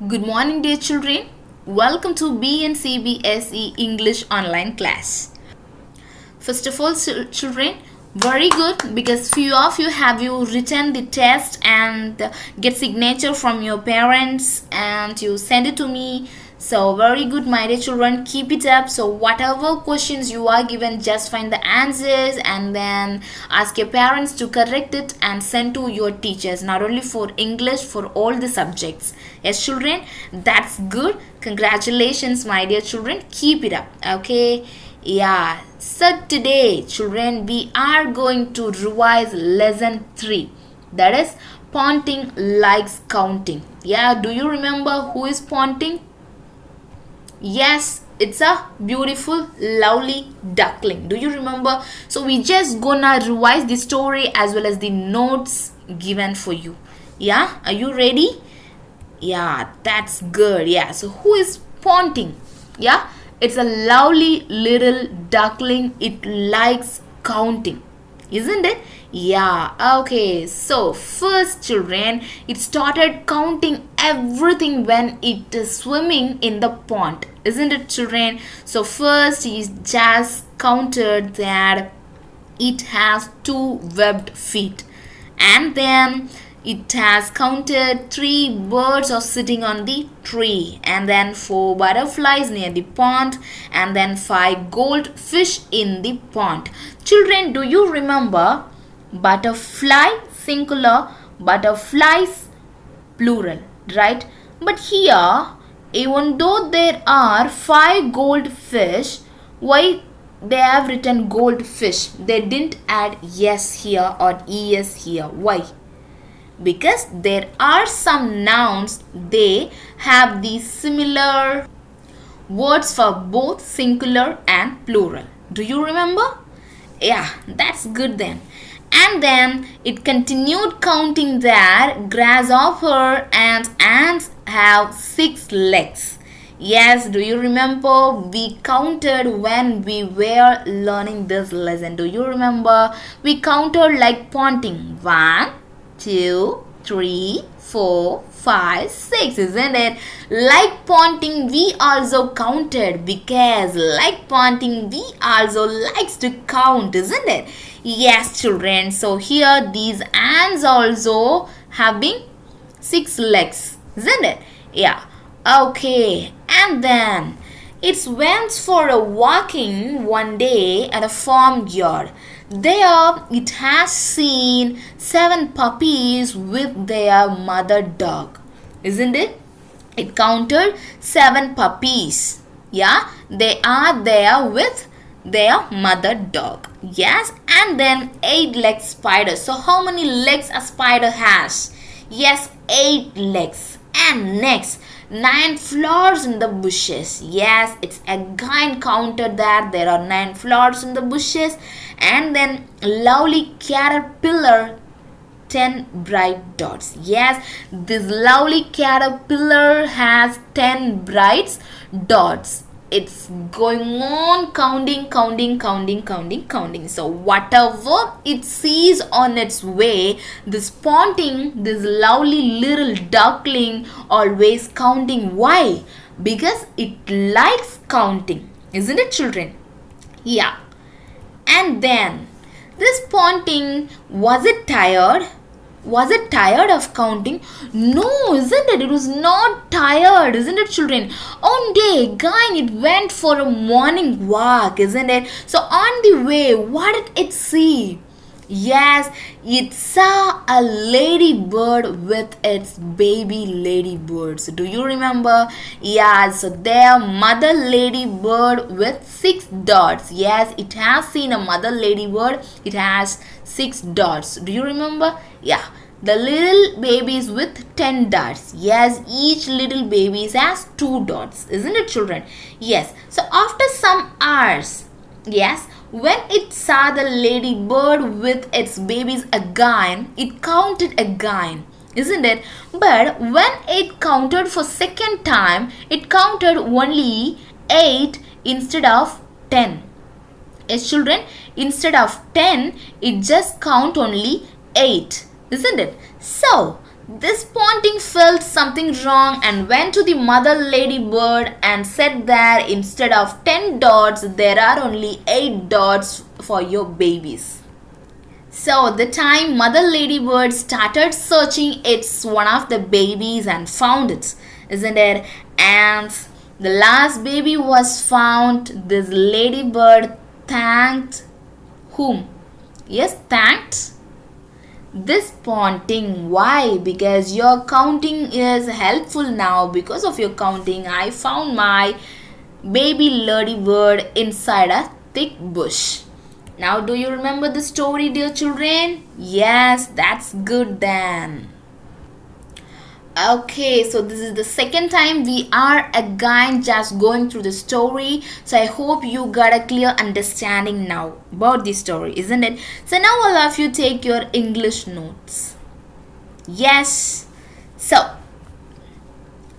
Good morning, dear children. Welcome to BNCBSE English online class. First of all, children, very good because few of you have written the test and get signature from your parents and you send it to me. So very good, my dear children, keep it up. So whatever questions you are given, just find the answers and then ask your parents to correct it and send to your teachers, not only for English, for all the subjects. Yes, children, that's good. Congratulations, my dear children, keep it up. Okay, yeah. So today, children, we are going to revise lesson 3, that is Ponting likes counting. Yeah, do you remember who is Ponting? Yes, it's a beautiful, lovely duckling. Do you remember? So we just gonna revise the story as well as the notes given for you. Yeah, are you ready? Yeah, that's good. Yeah, so who is Ponting? Yeah, it's a lovely little duckling. It likes counting, isn't it? Yeah, okay. So first, children, it started counting everything when it is swimming in the pond, isn't it, children? So first he just counted that it has 2 webbed feet, and then it has counted 3 birds are sitting on the tree, and then 4 butterflies near the pond, and then 5 goldfish in the pond. Children, do you remember butterfly singular, butterflies plural, right? But here, even though there are 5 goldfish, why they have written goldfish? They didn't add yes here or es here. Why? Because there are some nouns, they have the similar words for both singular and plural. Do you remember? Yeah, that's good then. And then it continued counting that grasshopper and ants have 6 legs. Yes, do you remember we counted when we were learning this lesson? Do you remember? We counted like Ponting. 1, 2, 3, 4, 5, 6, isn't it? Like Ponting, we also counted because like Ponting, we also likes to count, isn't it? Yes, children. So here these ants also having 6 legs, isn't it? Yeah. Okay. And then it went for a walking one day at a farmyard. There it has seen 7 puppies with their mother dog, isn't it? It counted 7 puppies. Yeah, they are there with their mother dog. Yes, and then 8-legged spider. So how many legs a spider has? Yes, 8 legs. And next, 9 flowers in the bushes. Yes, it's again counted that there are 9 flowers in the bushes. And then lovely caterpillar, 10 bright dots. Yes, this lovely caterpillar has 10 bright dots. It's going on counting. So whatever it sees on its way, this Ponting, this lovely little duckling, always counting. Why? Because it likes counting, isn't it, children? Yeah. And then this Ponting, was it tired? Was it tired of counting? No, isn't it? It was not tired, isn't it, children? On day, again, it went for a morning walk, isn't it? So on the way, what did it see? Yes, it saw a ladybird with its baby ladybirds. Do you remember? Yeah, so their mother ladybird with 6 dots. Yes, it has seen a mother ladybird. It has 6 dots. Do you remember? Yeah. The little babies with 10 dots. Yes, each little baby has 2 dots. Isn't it, children? Yes. So after some hours, yes, when it saw the ladybird with its babies again, it counted again, isn't it? But when it counted for second time, it counted only 8 instead of 10. Yes, children, instead of 10, it just count only 8, isn't it? So This ponting felt something wrong and went to the mother ladybird and said that instead of 10 dots, there are only 8 dots for your babies. So the time mother ladybird started searching, it's one of the babies and found it, isn't it? And the last baby was found. This ladybird thanked whom? Yes, thanked this ponting. Why? Because your counting is helpful now. Because of your counting, I found my baby ladybird inside a thick bush. Now, do you remember the story, dear children? Yes, that's good then. Okay, so this is the second time we are again just going through the story. So I hope you got a clear understanding now about the story, isn't it? So now all of you take your English notes. Yes. So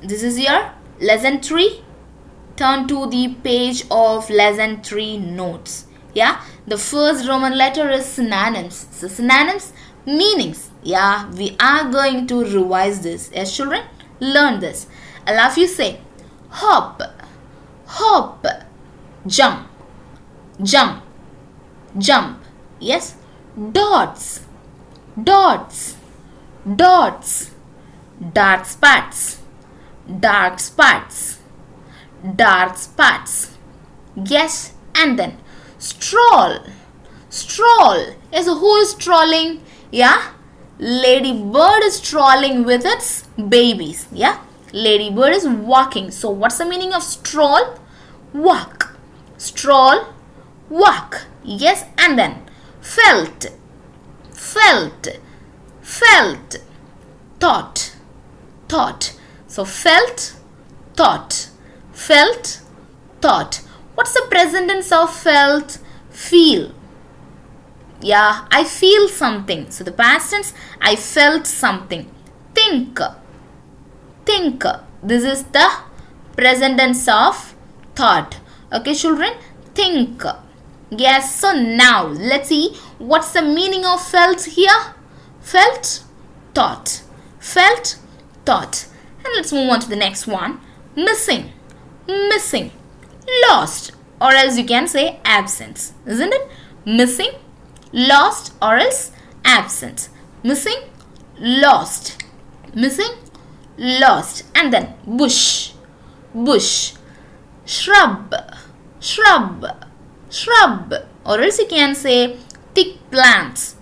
this is your lesson 3. Turn to the page of lesson 3 notes. Yeah, the first Roman letter is synonyms. So synonyms, meanings. Yeah, we are going to revise this. Yes, children, learn this. All of you say hop, hop, jump, jump, jump. Yes, dots, dots, dots, dark spots, dark spots, dark spots. Yes, and then stroll, stroll. Yes, who is strolling? Yeah, ladybird is strolling with its babies. Yeah, ladybird is walking. So what's the meaning of stroll? Walk, stroll, walk. Yes, and then felt, felt, felt, thought, thought. So felt, thought, felt, thought. What's the present tense of felt? Feel. Yeah, I feel something. So the past tense, I felt something. Think. Think. This is the present tense of thought. Okay, children? Think. Yes, so now let's see what's the meaning of felt here. Felt, thought. Felt, thought. And let's move on to the next one. Missing. Missing. Lost, or else you can say absence, isn't it? Missing, lost, or else absent. Missing, lost, missing, lost. And then bush, bush, shrub, shrub, shrub, or else you can say thick plants.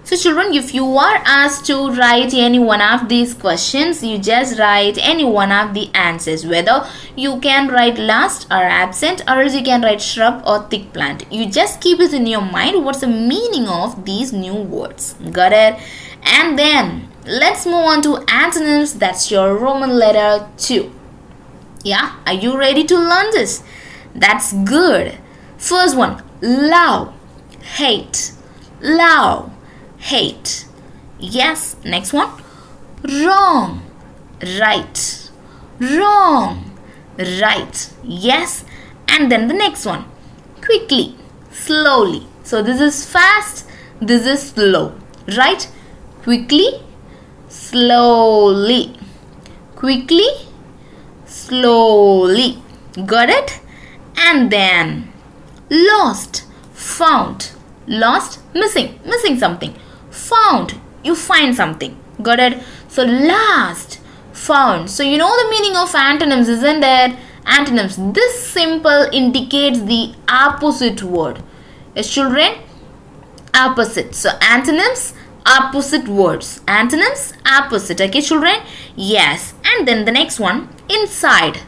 So children, if you are asked to write any one of these questions, you just write any one of the answers. Whether you can write lost or absent, or else you can write shrub or thick plant. You just keep it in your mind what's the meaning of these new words. Got it? And then let's move on to antonyms. That's your Roman letter 2. Yeah, are you ready to learn this? That's good. First one, love, hate, love, hate. Yes, next one, wrong, right, wrong, right. Yes, and then the next one, quickly, slowly. So this is fast, this is slow, right? Quickly, slowly, quickly, slowly. Got it? And then lost, found, lost, missing, missing something. Found, you find something. Got it? So last, found. So you know the meaning of antonyms, isn't it? Antonyms. This symbol indicates the opposite word. Yes, children? Opposite. So antonyms, opposite words. Antonyms, opposite. Okay, children? Yes. And then the next one, inside,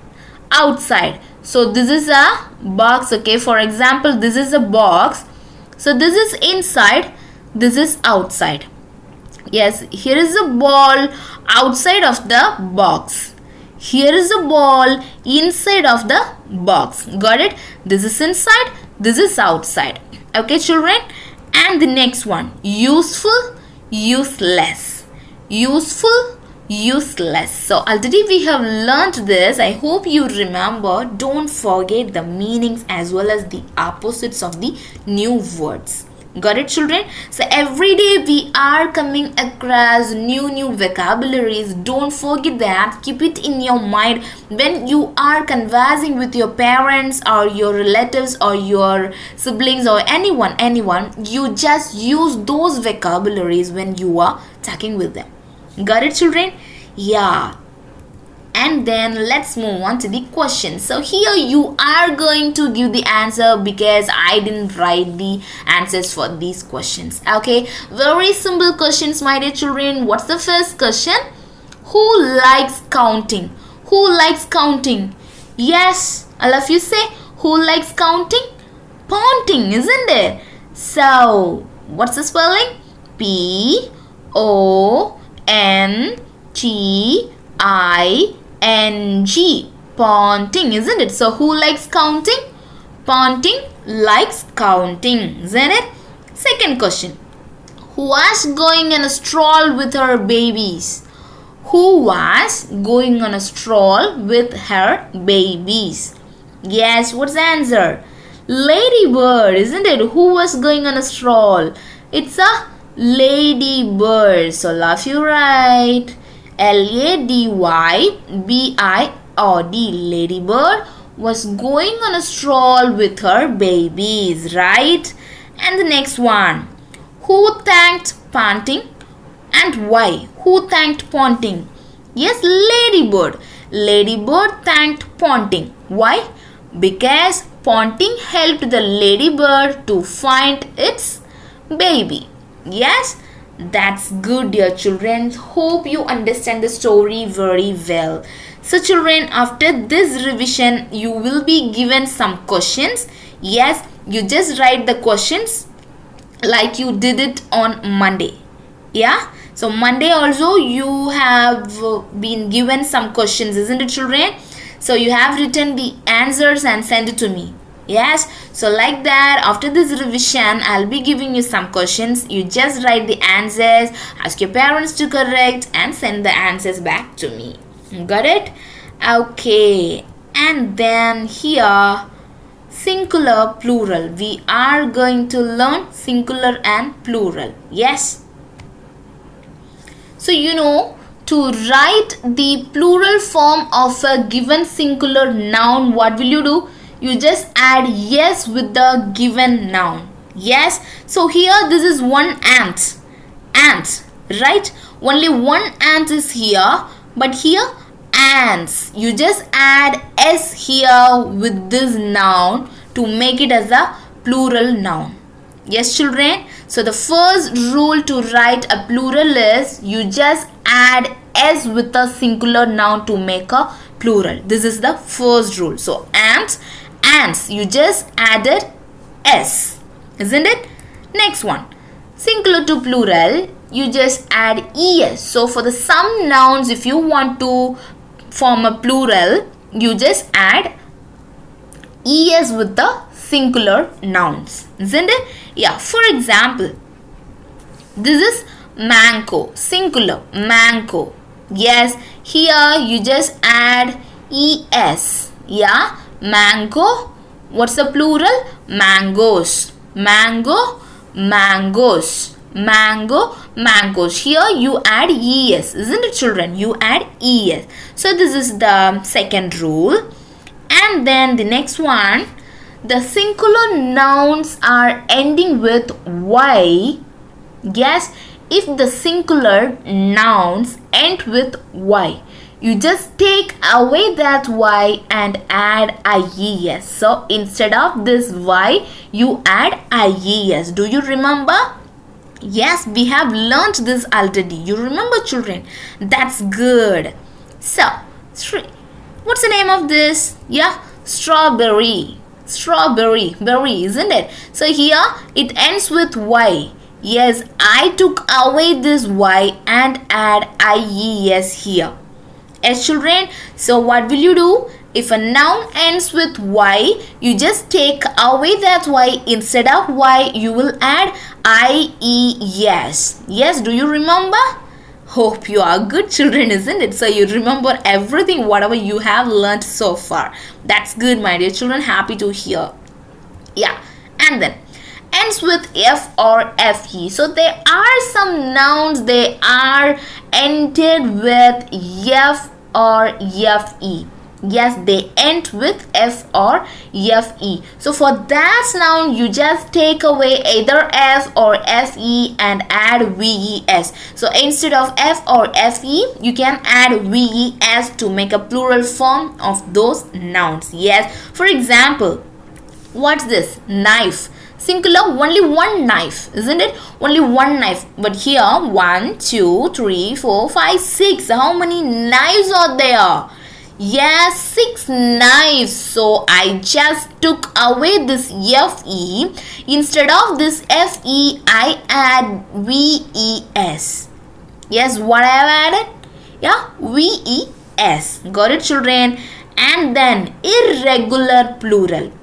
outside. So this is a box. Okay, for example, this is a box. So this is inside, this is outside. Yes, here is a ball outside of the box. Here is a ball inside of the box. Got it? This is inside, this is outside. Okay, children? And the next one, useful, useless. Useful, useless. So already we have learned this. I hope you remember. Don't forget the meanings as well as the opposites of the new words. Got it, children? So every day we are coming across new vocabularies. Don't forget that. Keep it in your mind when you are conversing with your parents or your relatives or your siblings or anyone. You just use those vocabularies when you are talking with them. Got it, children? Yeah. And then let's move on to the question. So here you are going to give the answer because I didn't write the answers for these questions. Okay, very simple questions, my dear children. What's the first question? Who likes counting? Who likes counting? Yes, all of you say, who likes counting? Ponting, isn't it? So what's the spelling? P-O-N-T-I-N-G. Ponting, isn't it? So who likes counting? Ponting likes counting, isn't it? Second question. Who was going on a stroll with her babies? Who was going on a stroll with her babies? Yes, what's the answer? Ladybird, isn't it? Who was going on a stroll? It's a ladybird. So love you right. Ladybird. Ladybird was going on a stroll with her babies, right? And the next one. Who thanked Ponting and why? Who thanked Ponting? Yes, Ladybird. Ladybird thanked Ponting. Why? Because Ponting helped the ladybird to find its baby. Yes, that's good, dear children. Hope you understand the story very well. So children, after this revision, you will be given some questions. Yes, you just write the questions like you did it on Monday. Yeah, so Monday also you have been given some questions, isn't it, children? So you have written the answers and send it to me. Yes, so like that, after this revision, I'll be giving you some questions. You just write the answers, ask your parents to correct and send the answers back to me. Got it? Okay, and then here, singular, plural. We are going to learn singular and plural. Yes. So you know, to write the plural form of a given singular noun, what will you do? You just add yes with the given noun. Yes. So here this is one ant. Ant, right? Only one ant is here. But here ants. You just add s here with this noun to make it as a plural noun. Yes, children. So the first rule to write a plural is you just add s with a singular noun to make a plural. This is the first rule. So ants, you just added s, isn't it? Next one, singular to plural, you just add es. So for the some nouns, if you want to form a plural, you just add es with the singular nouns, isn't it? Yeah, for example, this is mango, singular, mango. Yes, here you just add es. Yeah, mango. What's the plural? Mangoes. Mango, mangoes. Mango, mangoes. Here you add es, isn't it, children? You add es. So this is the second rule. And then the next one, the singular nouns are ending with y. Yes, if the singular nouns end with y, you just take away that y and add ies. So instead of this y, you add ies. Do you remember? Yes, we have learnt this already. You remember, children? That's good. So, what's the name of this? Yeah, strawberry. Strawberry, berry, isn't it? So here it ends with y. Yes, I took away this y and add ies here. Yes, children. So what will you do? If a noun ends with y, you just take away that y. Instead of y, you will add ies. Yes, do you remember? Hope you are good children, isn't it? So you remember everything, whatever you have learnt so far. That's good, my dear children. Happy to hear. Yeah, and then ends with F or FE. So there are some nouns, they are ended with F or FE. Yes, they end with F or FE. So for that noun, you just take away either F or FE and add VES. So instead of F or FE, you can add VES to make a plural form of those nouns. Yes, for example, what's this? Knife. Singular, only one knife, isn't it? Only one knife. But here, 1, 2, 3, 4, 5, 6. How many knives are there? Yes, 6 knives. So I just took away this FE. Instead of this FE, I add VES. Yes, what I have added? Yeah, VES. Got it, children? And then irregular plural.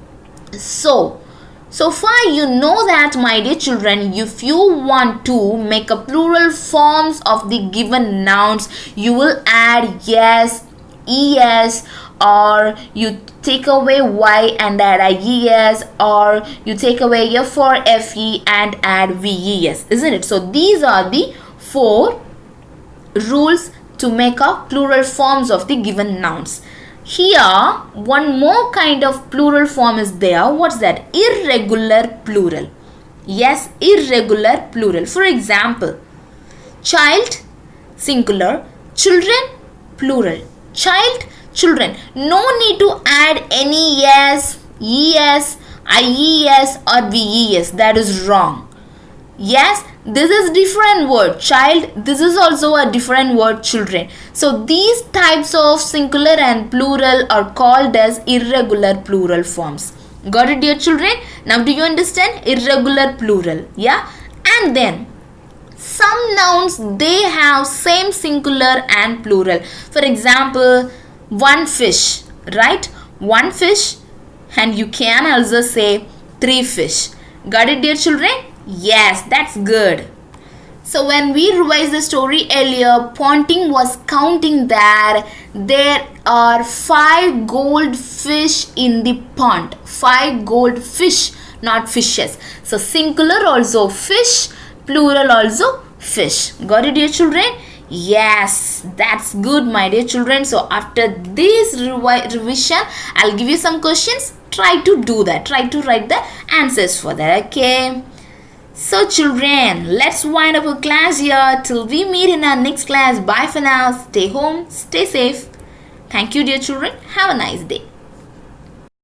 So far you know that, my dear children, if you want to make a plural forms of the given nouns, you will add yes, es, or you take away y and add ies, or you take away f or fe and add ves, isn't it? So these are the 4 rules to make a plural forms of the given nouns. Here, one more kind of plural form is there. What's that? Irregular plural. Yes, irregular plural. For example, child, singular, children, plural. Child, children. No need to add any yes, es, ies or ves. That is wrong. Yes, this is different word child, this is also a different word children. So these types of singular and plural are called as irregular plural forms. Got it, dear children? Now do you understand irregular plural? Yeah. And then some nouns, they have same singular and plural. For example, one fish, right? One fish, and you can also say 3 fish. Got it, dear children? Yes, that's good. So when we revised the story earlier, Ponting was counting that there are 5 goldfish in the pond. 5 goldfish, not fishes. So singular also fish, plural also fish. Got it, dear children? Yes, that's good, my dear children. So after this revision, I'll give you some questions. Try to do that. Try to write the answers for that, okay? So children, let's wind up our class here. Till we meet in our next class. Bye for now. Stay home. Stay safe. Thank you, dear children. Have a nice day.